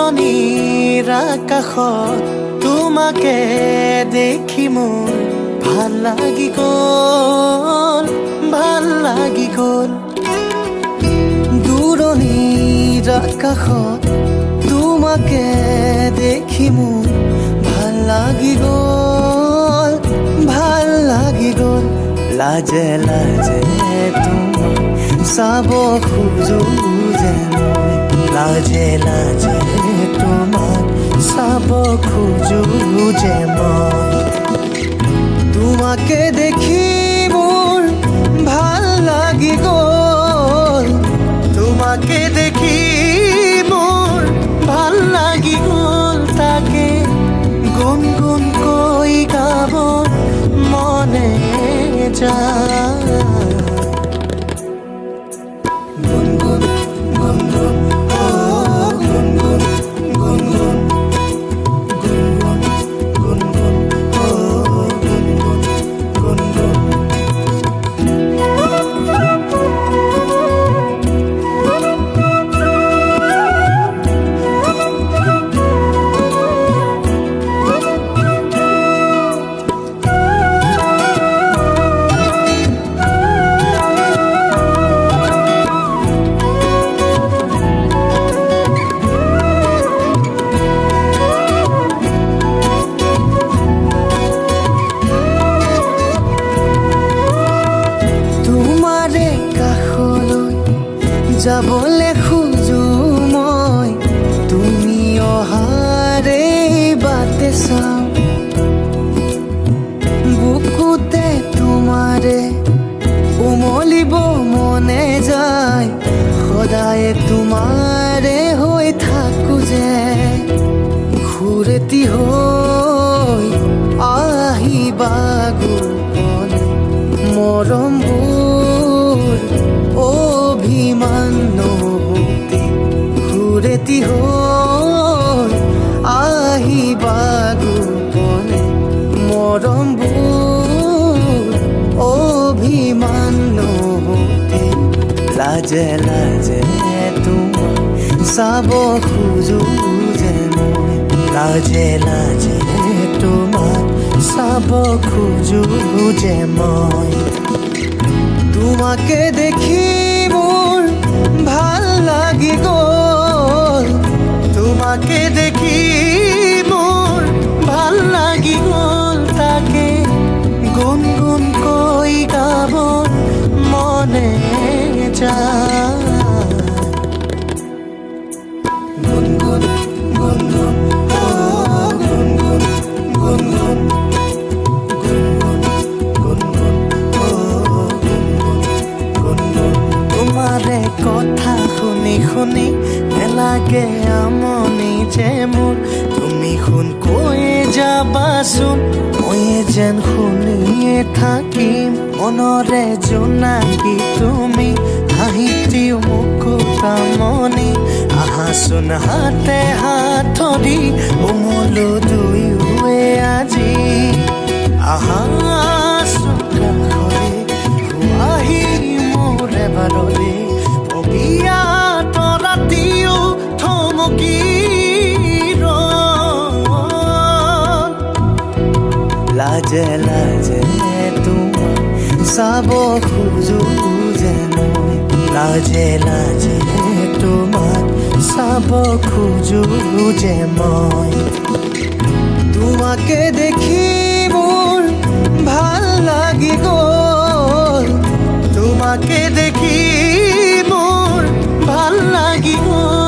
দূৰণিৰ আকাশত তোমাকে দেখি মোৰ ভাল লাগি গ'ল, ভাল লাগি গ'ল। দূৰণিৰ আকাশত তোমাকে দেখি মোৰ ভাল লাগি গ'ল, ভাল লাগি গ'ল। লাজে লাজে তোমাক চাব খোজো যে মই, লাজে লাজে তোমাক চাব খোজো যে মই। তোমাকে দেখি মোৰ ভাল লাগি গ'ল, তোমাকে দেখি মোৰ ভাল লাগি গ'ল। তাকে গুণগুণকৈ গাব মনে যায়। গুণগুণ গুণগুণ অ গুণগুণ গুণগুণ গুণগুণ গুণগুণ অ গুণগুণ গুণগুণ। যাবলে খোজো মই তুমি অহাৰে বাটে চাওঁ, বুকুতে তোমাৰে উমলিব মনে যায়। সদায় তোমাৰে হৈ থাকো যে ঘূৰেতি হৈ আহিবা গোপনে। মৰমবোৰ অভিমান নহওঁতে ঘূৰেতি হৈ আহিবা গোপনে। মৰমবোৰ অভিমান নহওঁতে লাজে লাজে তোমাক চাব খোজো যে মই, লাজে লাজে তোমাক চাব খোজো যে মই। তোমাকে দেখি মোৰ ভাল লাগি গ'ল, তোমাকে দেখি মোৰ ভাল লাগি গ'ল। তাকে গুণগুণকৈ গাব মনে যায়। গুণগুণ গুণগুণ অ গুণগুণ গুণগুণ গুণগুণ গুণগুণ অ গুণগুণ গুণগুণ। তোমাৰে কথা শুনি শুনি নেলাগে আমনি যে মোৰ, তুমি শুন কৈয়ে যাবাচোন ময়ে যেন শুনিয়ে থাকিম। মনৰে জোনাকী তুমি হাঁহিটিও মুকুতামণি, আহাচোন হাতে হাত ধৰি উমলো দুয়োৱে আজি। আহাচোন কাষৰে আহি মোৰ এবাৰলে অজ্ঞাত ৰাতিও থমকি ৰ'ল। লাজে লাজে তোমাক চাব খোজো যে মই, লাজে লাজে তোমাক চাব খোজো যে মই। তোমাকে দেখি মোৰ ভাল লাগি গ'ল, তোমাকে দেখি মোৰ ভাল লাগি গ'ল।